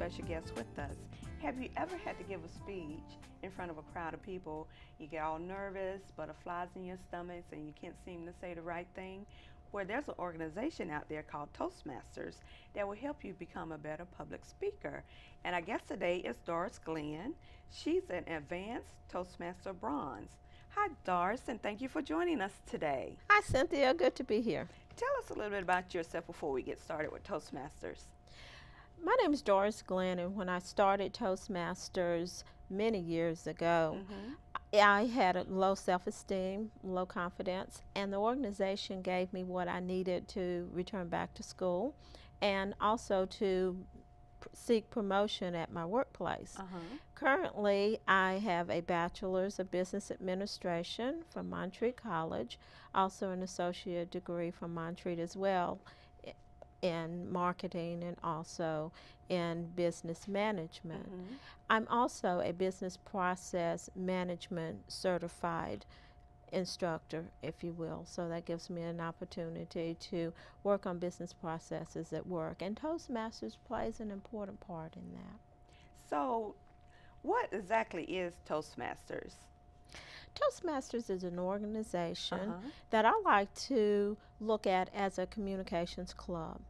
special guest with us. Have you ever had to give a speech in front of a crowd of people? You get all nervous, butterflies in your stomachs, and you can't seem to say the right thing? Well, there's an organization out there called Toastmasters that will help you become a better public speaker. And our guest today is Doris Glenn. She's an advanced Toastmaster Bronze. Hi, Doris, and thank you for joining us today. Hi, Cynthia. Good to be here. Tell us a little bit about yourself before we get started with Toastmasters. My name is Doris Glenn, and when I started Toastmasters many years ago, I had a low self-esteem, low confidence, and the organization gave me what I needed to return back to school and also to seek promotion at my workplace. Currently, I have a bachelor's of business administration from Montreat College, also an associate degree from Montreat as well in marketing and also in business management. I'm also a business process management certified instructor, if you will, so that gives me an opportunity to work on business processes at work, and Toastmasters plays an important part in that. So what exactly is Toastmasters? Toastmasters is an organization that I like to look at as a communications club.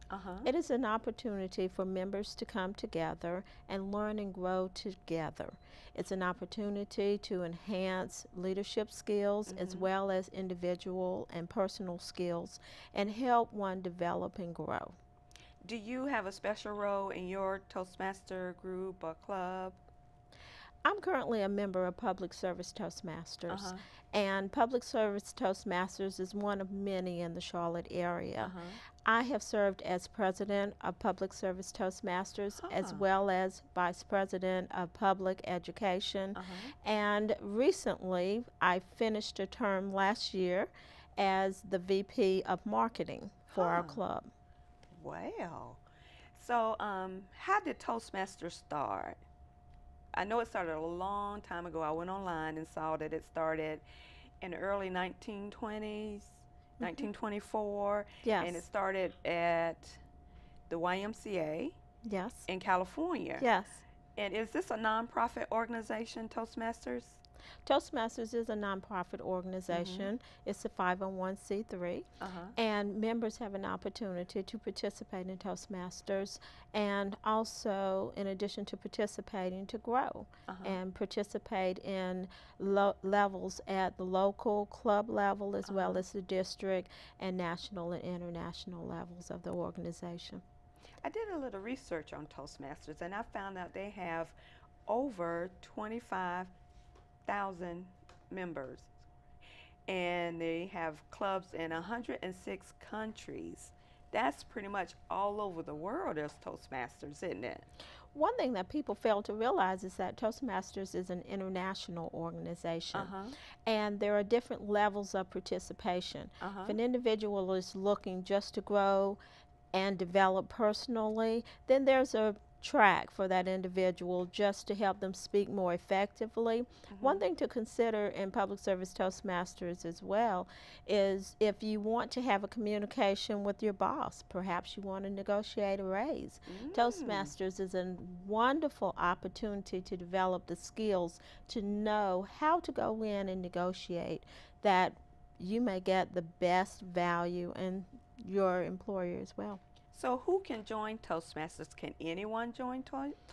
It is an opportunity for members to come together and learn and grow together. It's an opportunity to enhance leadership skills as well as individual and personal skills and help one develop and grow. Do you have a special role in your Toastmaster group or club? I'm currently a member of Public Service Toastmasters, and Public Service Toastmasters is one of many in the Charlotte area. I have served as president of Public Service Toastmasters as well as vice president of public education, and recently I finished a term last year as the VP of marketing for our club. Wow. So how did Toastmasters start? I know it started a long time ago. I went online and saw that it started in the early 1920s, 1924. Yes. And it started at the YMCA in California. Yes. And is this a nonprofit organization, Toastmasters? Toastmasters is a nonprofit organization. It's a 501c3, and members have an opportunity to participate in Toastmasters, and also, in addition to participating, to grow and participate in levels at the local club level as well as the district and national and international levels of the organization. I did a little research on Toastmasters, and I found out they have over 25,000 members, and they have clubs in 106 countries. That's pretty much all over the world. There's Toastmasters, isn't it? One thing that people fail to realize is that Toastmasters is an international organization, and there are different levels of participation. If an individual is looking just to grow and develop personally, then there's a track for that individual just to help them speak more effectively. One thing to consider in Public Service Toastmasters as well is if you want to have a communication with your boss, perhaps you want to negotiate a raise. Toastmasters is a wonderful opportunity to develop the skills to know how to go in and negotiate that you may get the best value in your employer as well. So who can join Toastmasters? Can anyone join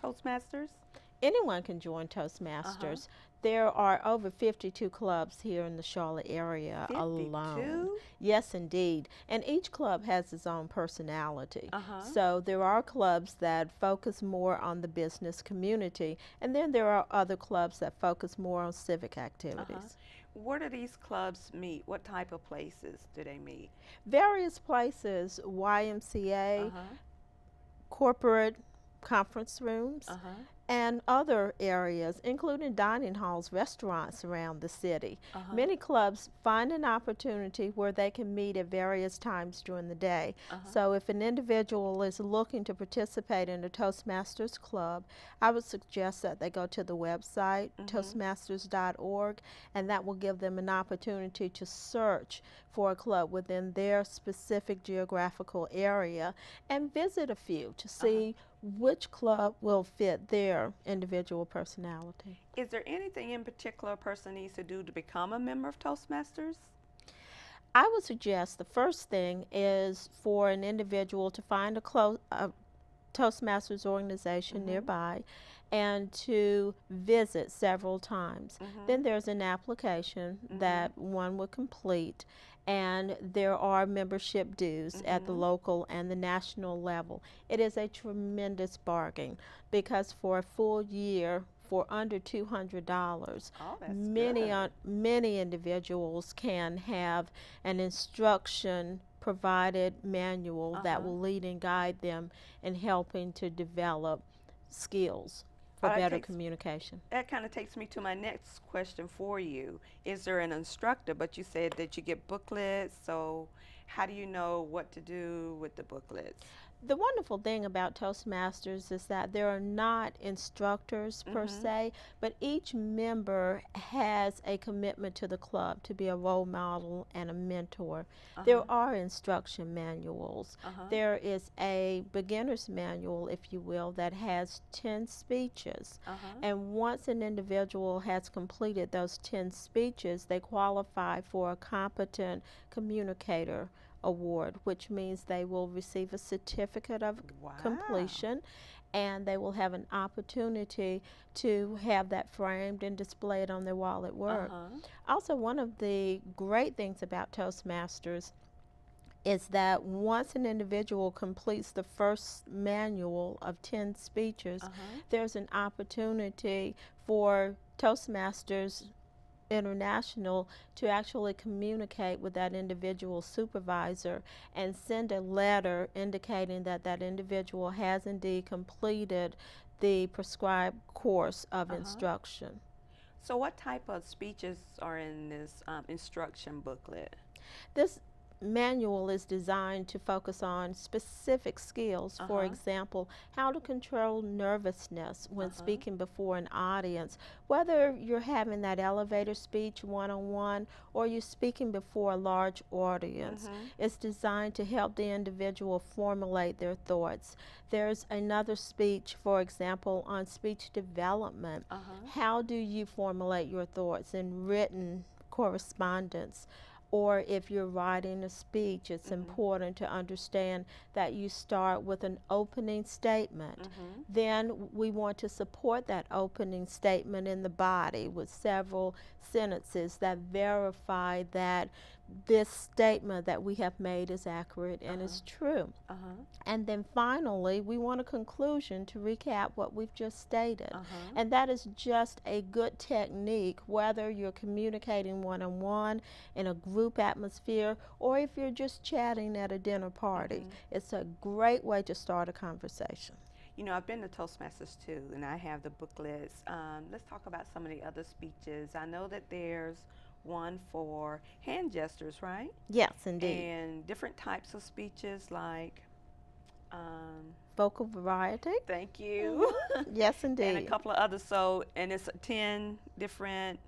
Toastmasters? Anyone can join Toastmasters. There are over 52 clubs here in the Charlotte area 52? alone. Yes, indeed. And each club has its own personality. So there are clubs that focus more on the business community, and then there are other clubs that focus more on civic activities. Where do these clubs meet? What type of places do they meet? Various places, YMCA, corporate conference rooms, and other areas, including dining halls, restaurants around the city. Many clubs find an opportunity where they can meet at various times during the day. So if an individual is looking to participate in a Toastmasters club, I would suggest that they go to the website, toastmasters.org, and that will give them an opportunity to search for a club within their specific geographical area and visit a few to see which club will fit their individual personality. Is there anything in particular a person needs to do to become a member of Toastmasters? I would suggest the first thing is for an individual to find a Toastmasters organization nearby and to visit several times. Then there's an application that one would complete, and there are membership dues at the local and the national level. It is a tremendous bargain because for a full year, for under $200, many individuals can have an instruction provided manual that will lead and guide them in helping to develop skills for better communication. That kind of takes me to my next question for you. Is there an instructor? But you said that you get booklets, so how do you know what to do with the booklets? The wonderful thing about Toastmasters is that there are not instructors per se, but each member has a commitment to the club to be a role model and a mentor. There are instruction manuals. There is a beginner's manual, if you will, that has 10 speeches. And once an individual has completed those 10 speeches, they qualify for a competent communicator award, which means they will receive a certificate of completion, and they will have an opportunity to have that framed and displayed on their wall at work. Also, one of the great things about Toastmasters is that once an individual completes the first manual of 10 speeches, there's an opportunity for Toastmasters International to actually communicate with that individual supervisor and send a letter indicating that that individual has indeed completed the prescribed course of instruction. So what type of speeches are in this instruction booklet? This manual is designed to focus on specific skills. For example, how to control nervousness when speaking before an audience, whether you're having that elevator speech one-on-one or you're speaking before a large audience. It's designed to help the individual formulate their thoughts. There's another speech, for example, on speech development. How do you formulate your thoughts in written correspondence? Or if you're writing a speech, it's important to understand that you start with an opening statement. Then we want to support that opening statement in the body with several sentences that verify that this statement that we have made is accurate and is true. And then finally, we want a conclusion to recap what we've just stated. And that is just a good technique, whether you're communicating one-on-one in a group atmosphere or if you're just chatting at a dinner party. It's a great way to start a conversation. You know, I've been to Toastmasters too, and I have the booklets. Let's talk about some of the other speeches. I know that there's one for hand gestures, right? Yes, indeed. And different types of speeches like vocal variety. Thank you. Yes, indeed. And a couple of others. So, and it's 10 different.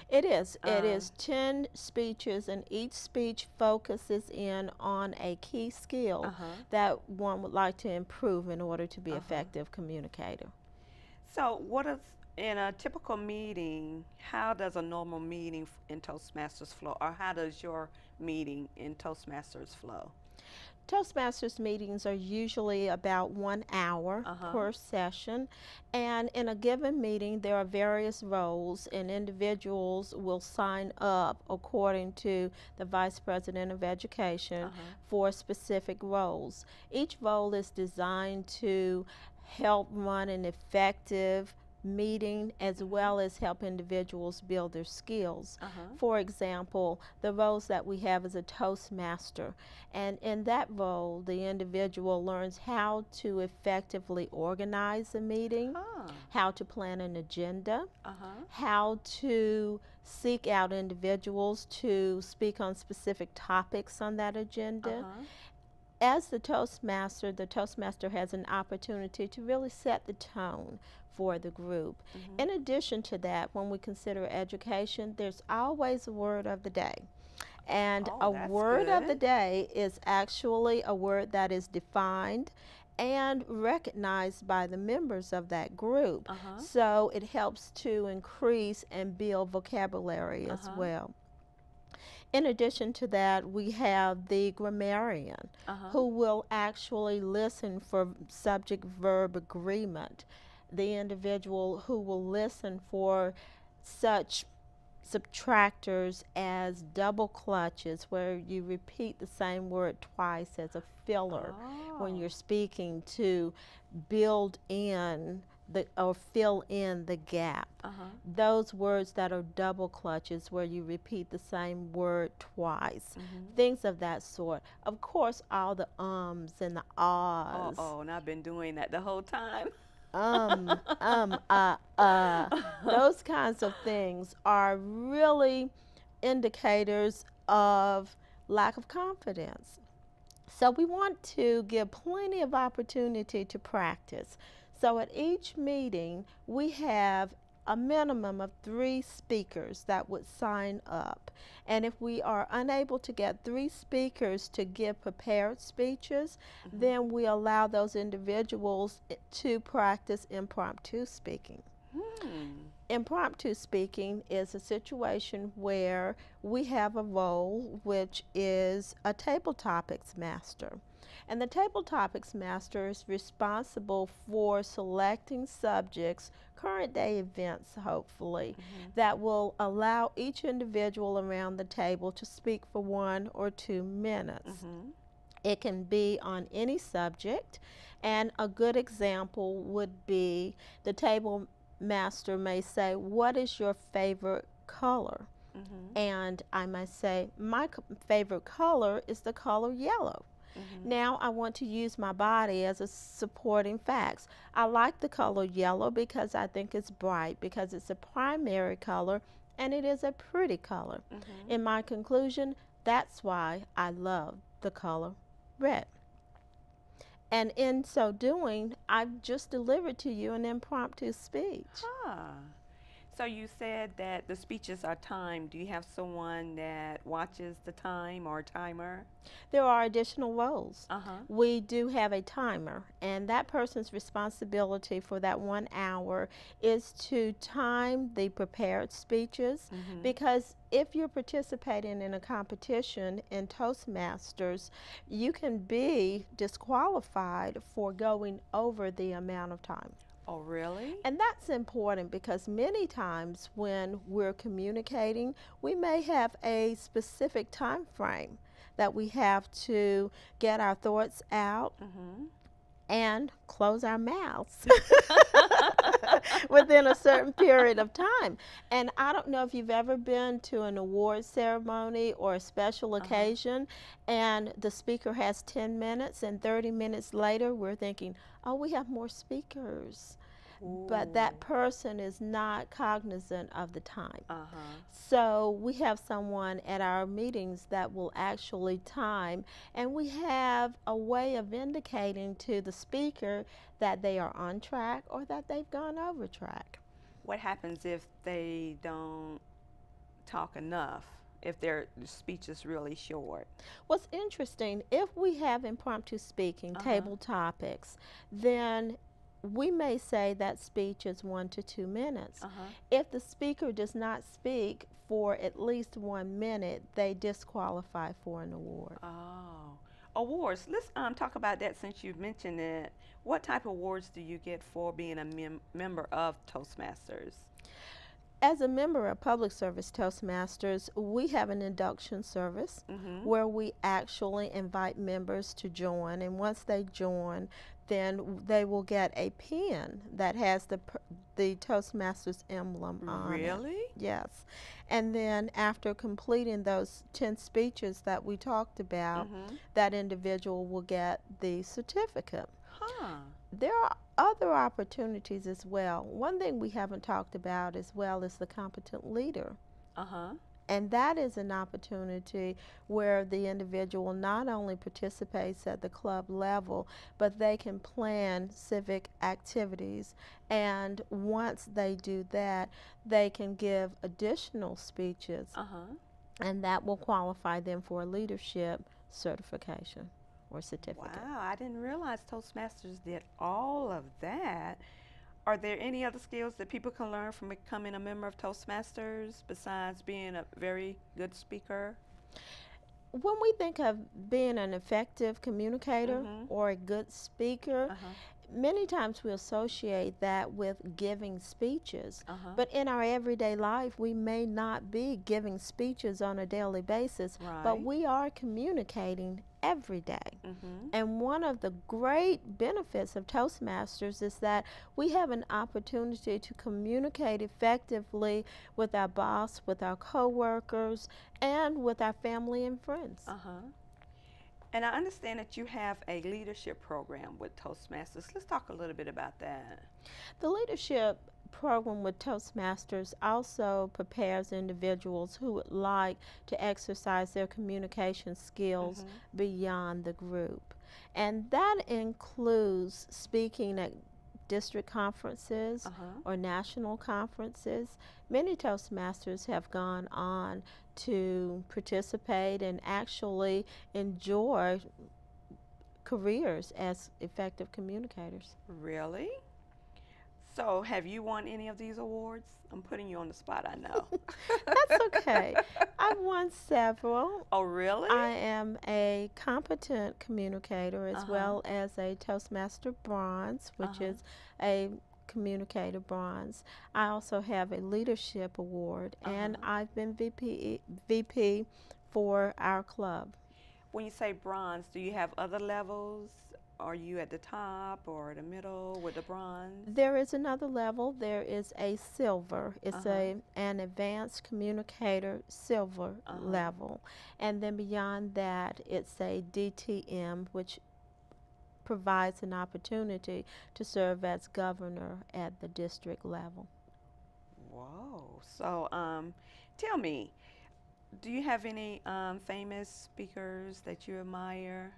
It is. It is 10 speeches, and each speech focuses in on a key skill that one would like to improve in order to be effective communicator. So, what is in a typical meeting? How does a normal meeting in Toastmasters flow, or how does your meeting in Toastmasters flow? Toastmasters meetings are usually about 1 hour per session, and in a given meeting there are various roles, and individuals will sign up according to the Vice President of Education for specific roles. Each role is designed to help run an effective meeting as well as help individuals build their skills. For example, the roles that we have as a Toastmaster, and in that role the individual learns how to effectively organize a meeting, how to plan an agenda, how to seek out individuals to speak on specific topics on that agenda. As the Toastmaster has an opportunity to really set the tone for the group. In addition to that, when we consider education, there's always a word of the day. And a word of the day is actually a word that is defined and recognized by the members of that group. So it helps to increase and build vocabulary as well. In addition to that, we have the grammarian who will actually listen for subject-verb agreement. The individual who will listen for such subtractors as double clutches, where you repeat the same word twice as a filler when you're speaking to build in or fill in the gap. Those words that are double clutches, where you repeat the same word twice. Things of that sort. Of course, all the ums and the ahs. And I've been doing that the whole time. Those kinds of things are really indicators of lack of confidence. So we want to give plenty of opportunity to practice. So at each meeting, we have a minimum of 3 speakers that would sign up. And if we are unable to get 3 speakers to give prepared speeches, then we allow those individuals to practice impromptu speaking. Impromptu speaking is a situation where we have a role which is a table topics master. And the table topics master is responsible for selecting subjects, current day events hopefully, that will allow each individual around the table to speak for 1 or 2 minutes. It can be on any subject, and a good example would be the table master may say, "What is your favorite color?" And I might say, "My favorite color is the color yellow." Now I want to use my body as a supporting facts. I like the color yellow because I think it's bright, because it's a primary color and it is a pretty color. In my conclusion, that's why I love the color red. And in so doing, I've just delivered to you an impromptu speech. So you said that the speeches are timed. Do you have someone that watches the time or timer? There are additional roles. We do have a timer, and that person's responsibility for that 1 hour is to time the prepared speeches, because if you're participating in a competition in Toastmasters, you can be disqualified for going over the amount of time. Oh, really? And that's important because many times when we're communicating, we may have a specific time frame that we have to get our thoughts out and close our mouths within a certain period of time. And I don't know if you've ever been to an award ceremony or a special occasion and the speaker has 10 minutes and 30 minutes later we're thinking, oh, we have more speakers. But that person is not cognizant of the time. So we have someone at our meetings that will actually time, and we have a way of indicating to the speaker that they are on track or that they've gone over track. What happens if they don't talk enough, if their speech is really short? What's interesting, if we have impromptu speaking, table topics, then we may say that speech is 1 to 2 minutes. If the speaker does not speak for at least 1 minute, they disqualify for an award. Awards. Let's talk about that since you've mentioned it. What type of awards do you get for being a member of Toastmasters? As a member of Public Service Toastmasters, we have an induction service where we actually invite members to join, and once they join, then they will get a pin that has the Toastmasters emblem on it. Really? Yes. And then after completing those 10 speeches that we talked about, that individual will get the certificate. There are other opportunities as well. One thing we haven't talked about as well is the competent leader. And that is an opportunity where the individual not only participates at the club level, but they can plan civic activities. And once they do that, they can give additional speeches. And that will qualify them for a leadership certification. or certificate. Wow, I didn't realize Toastmasters did all of that. Are there any other skills that people can learn from becoming a member of Toastmasters besides being a very good speaker? When we think of being an effective communicator Mm-hmm. or a good speaker, Uh-huh. many times we associate that with giving speeches. Uh-huh. But in our everyday life, we may not be giving speeches on a daily basis, but Right. we are communicating every day. Mm-hmm. And one of the great benefits of Toastmasters is that we have an opportunity to communicate effectively with our boss, with our coworkers, and with our family and friends. Uh-huh. And I understand that you have a leadership program with Toastmasters. Let's talk a little bit about that. The leadership program with Toastmasters also prepares individuals who would like to exercise their communication skills Mm-hmm. beyond the group. And that includes speaking at district conferences Uh-huh. or national conferences. Many Toastmasters have gone on to participate and actually enjoy careers as effective communicators. Really? So, have you won any of these awards? I'm putting you on the spot, I know. That's okay. I've won several. Oh, really? I am a competent communicator as Uh-huh. well as a Toastmaster Bronze, which Uh-huh. is a communicator bronze. I also have a leadership award, and Uh-huh. I've been VP for our club. When you say bronze, do you have other levels? Are you at the top or the middle with the bronze? There is another level. There is a silver. It's Uh-huh. an advanced communicator silver Uh-huh. level. And then beyond that, it's a DTM, which provides an opportunity to serve as governor at the district level. Whoa. So, tell me, do you have any famous speakers that you admire?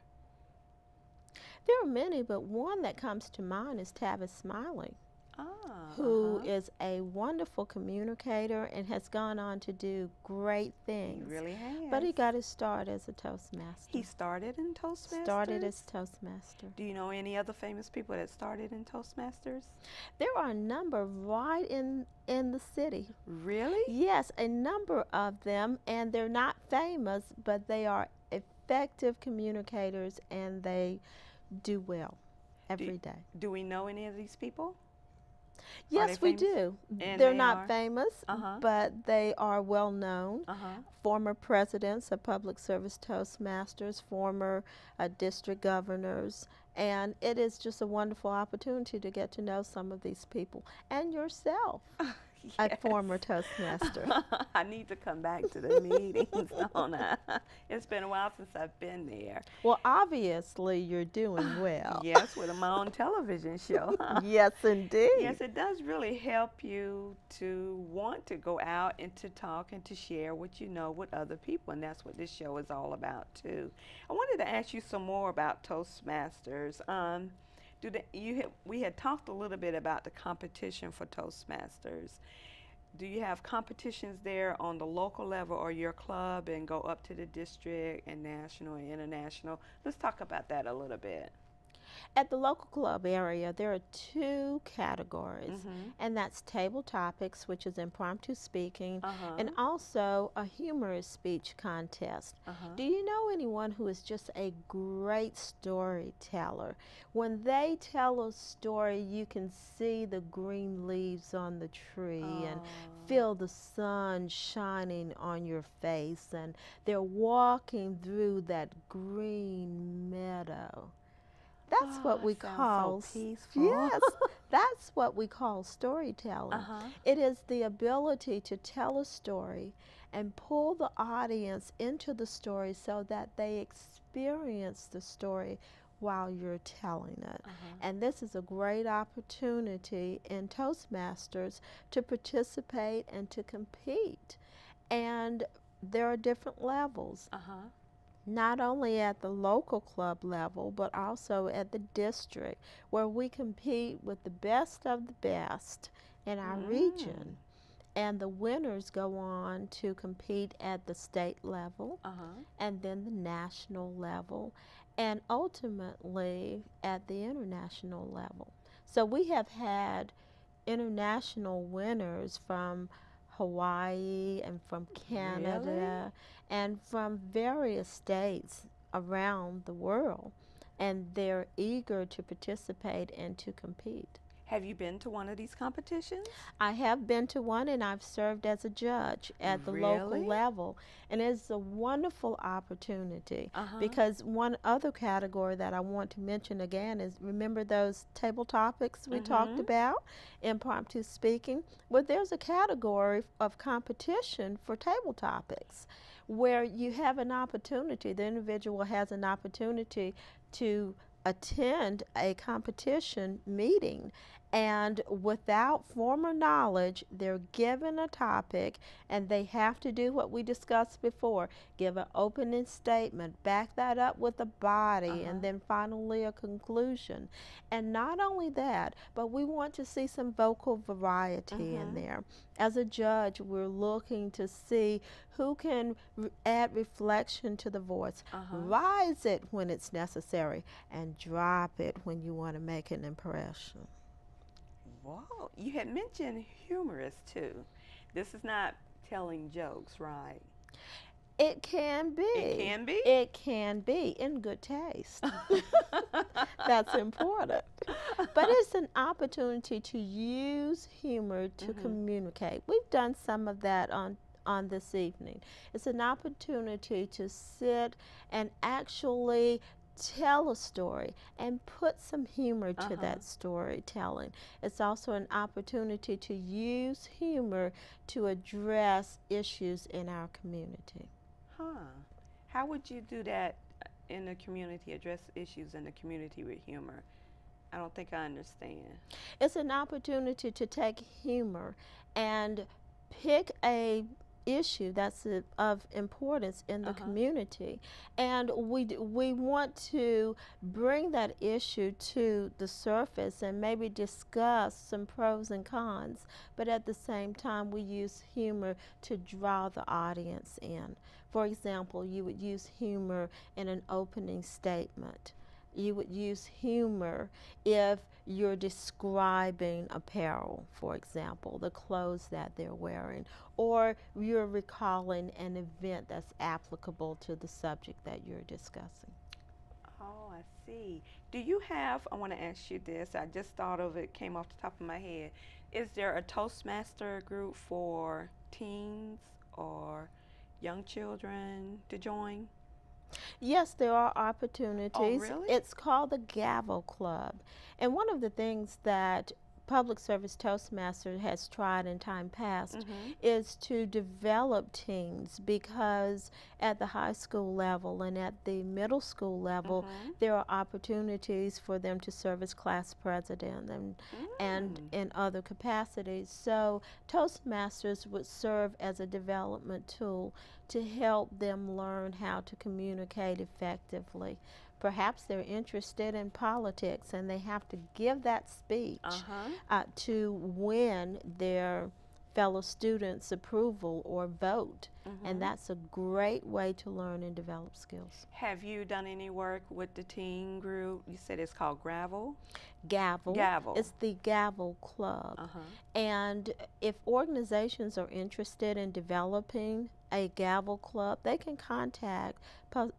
There are many, but one that comes to mind is Tavis Smiley, Ah, who uh-huh. is a wonderful communicator and has gone on to do great He things. really has. But he got his start as a Toastmaster. He started in Toastmasters? Started as Toastmaster. Do you know any other famous people that started in Toastmasters? There are a number right in the city. Really? Yes, a number of them, and they're not famous, but they are effective communicators and they do well every day. Do we know any of these people? Yes, we famous? do. And They're they not are? famous, Uh-huh. but they are well known. Uh-huh. Former presidents of public service Toastmasters, former district governors, and it is just a wonderful opportunity to get to know some of these people and yourself, a Yes. former Toastmaster. I need to come back to the meetings, don't I? It's been a while since I've been there. Well, obviously you're doing well. Yes, with my own television show. Yes, indeed. Yes, it does really help you to want to go out and to talk and to share what you know with other people, and that's what this show is all about too. I wanted to ask you some more about Toastmasters. We had talked a little bit about the competition for Toastmasters. Do you have competitions there on the local level or your club and go up to the district and national and international? Let's talk about that a little bit. At the local club area, there are two categories, Mm-hmm. and that's table topics, which is impromptu speaking, Uh-huh. and also a humorous speech contest. Uh-huh. Do you know anyone who is just a great storyteller? When they tell a story, you can see the green leaves on the tree and feel the sun shining on your face, and they're walking through that green meadow. That's what we call so peaceful. Yes, that's what we call storytelling. Uh-huh. It is the ability to tell a story and pull the audience into the story so that they experience the story while you're telling it. Uh-huh. And this is a great opportunity in Toastmasters to participate and to compete. And there are different levels. Uh-huh. Not only at the local club level, but also at the district, where we compete with the best of the best in our region. And the winners go on to compete at the state level Uh-huh. and then the national level. and ultimately at the international level. So we have had international winners from Hawaii and from Canada Really? and from various states around the world, and they're eager to participate and to compete. Have you been to one of these competitions? I have been to one and I've served as a judge at the local Really? level. And it's a wonderful opportunity Uh-huh. because one other category that I want to mention again is, remember those table topics we talked Mm-hmm. about, impromptu speaking? Well, there's a category of competition for table topics where you have an opportunity, the individual has an opportunity to attend a competition meeting, and without former knowledge, they're given a topic and they have to do what we discussed before, give an opening statement, back that up with a body, Uh-huh. and then finally a conclusion. And not only that, but we want to see some vocal variety in Mm-hmm. there. As a judge, we're looking to see who can add reflection to the voice, Uh-huh. rise it when it's necessary, and drop it when you want to make an impression. Whoa. You had mentioned humorous too. This is not telling jokes, right? It can It be. can be? It can be in good taste. That's important. But it's an opportunity to use humor to Mm-hmm. communicate. We've done some of that on this evening. It's an opportunity to sit and actually tell a story and put some humor to Uh-huh. that storytelling. It's also an opportunity to use humor to address issues in our community. Huh. How would you do that in the community, address issues in the community with humor? I don't think I understand. It's an opportunity to take humor and pick a issue that's of importance in the Uh-huh. community, and we want to bring that issue to the surface and maybe discuss some pros and cons, but at the same time we use humor to draw the audience in. For example, you would use humor in an opening statement. You would use humor if you're describing apparel, for example, the clothes that they're wearing, or you're recalling an event that's applicable to the subject that you're discussing. Oh, I see. Do you have, I want to ask you this, I just thought of it, came off the top of my head. Is there a Toastmaster group for teens or young children to join? Yes, there are Oh, opportunities. really? It's called the Gavel Club. And one of the things that Public Service Toastmaster has tried in time past Mm-hmm. is to develop teams, because at the high school level and at the middle school level, Mm-hmm. there are opportunities for them to serve as class president and Mm. in other capacities. So Toastmasters would serve as a development tool to help them learn how to communicate effectively. Perhaps they're interested in politics and they have to give that speech Uh-huh. to win their fellow students' approval or vote. And Mm-hmm. that's a great way to learn and develop skills. Have you done any work with the teen group? You said it's called Gravel? Gavel. Gavel. It's the Gavel Club. Uh-huh. And if organizations are interested in developing a Gavel Club, they can contact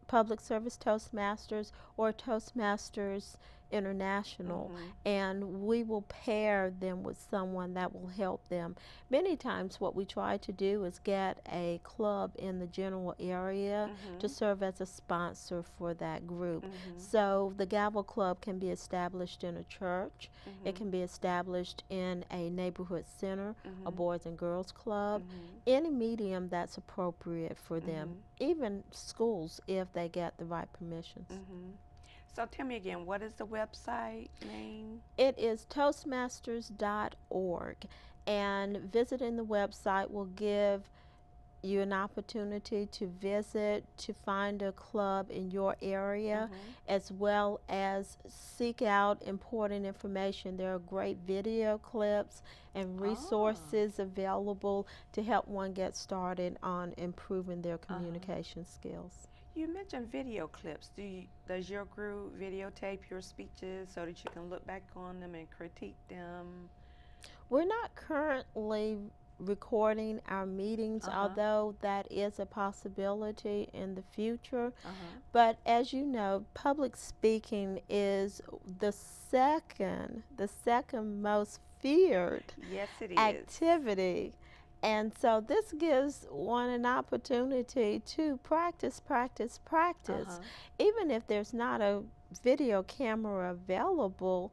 Public Service Toastmasters or Toastmasters International, Mm-hmm. and we will pair them with someone that will help them. Many times, what we try to do is get a club in the general area to Mm-hmm. serve as a sponsor for that group. Mm-hmm. So the Gavel Club can be established in a church, it Mm-hmm. can be established in a neighborhood center, a Mm-hmm. boys and girls club, Mm-hmm. any medium that's appropriate for them, Mm-hmm. even schools if they get the right permissions. Mm-hmm. So tell me again, what is the website name? It is toastmasters.org, and visiting the website will give you an opportunity to visit, to find a club in your area, Mm-hmm. as well as seek out important information. There are great video clips and Oh. resources available to help one get started on improving their Uh-huh. communication skills. You mentioned video clips. Does your group videotape your speeches so that you can look back on them and critique them? We're not currently recording our meetings, although that is a possibility in the future. But as you know, public speaking is the second most feared activity. And so this gives one an opportunity to practice. Even if there's not a video camera available,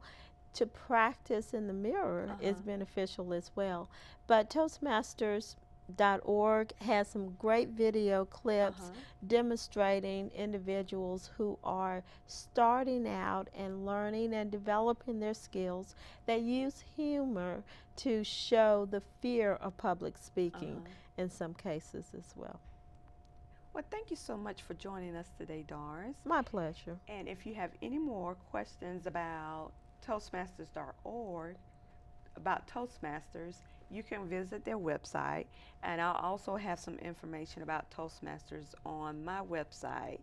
to practice in the mirror is beneficial as well. But Toastmasters.org has some great video clips demonstrating individuals who are starting out and learning and developing their skills. They use humor to show the fear of public speaking in some cases as well. Well, thank you so much for joining us today, Doris. My pleasure. And if you have any more questions about Toastmasters.org, about Toastmasters, you can visit their website, and I'll also have some information about Toastmasters on my website.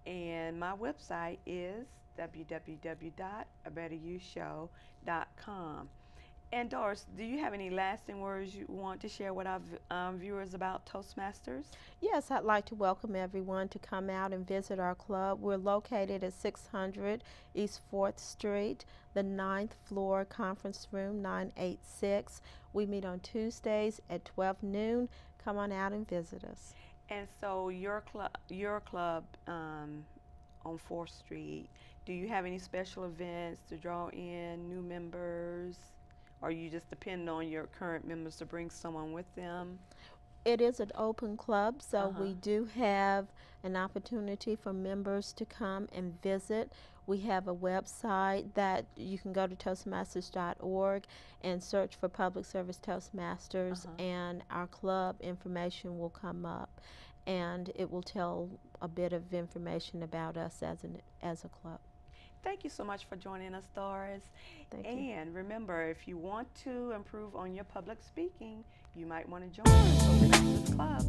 And my website is www.abetteryouShow.com. And Doris, do you have any lasting words you want to share with our viewers about Toastmasters? Yes, I'd like to welcome everyone to come out and visit our club. We're located at 600 East 4th Street, the 9th floor, conference room 986. We meet on Tuesdays at 12 noon. Come on out and visit us. And so your club on 4th Street, do you have any special events to draw in new members? Or you just depend on your current members to bring someone with them? It is an open club, so we do have an opportunity for members to come and visit. We have a website that you can go to Toastmasters.org and search for Public Service Toastmasters, and our club information will come up, and it will tell a bit of information about us as a club. Thank you so much for joining us, Doris. Thank you. And remember, if you want to improve on your public speaking, you might want to join us over at this club.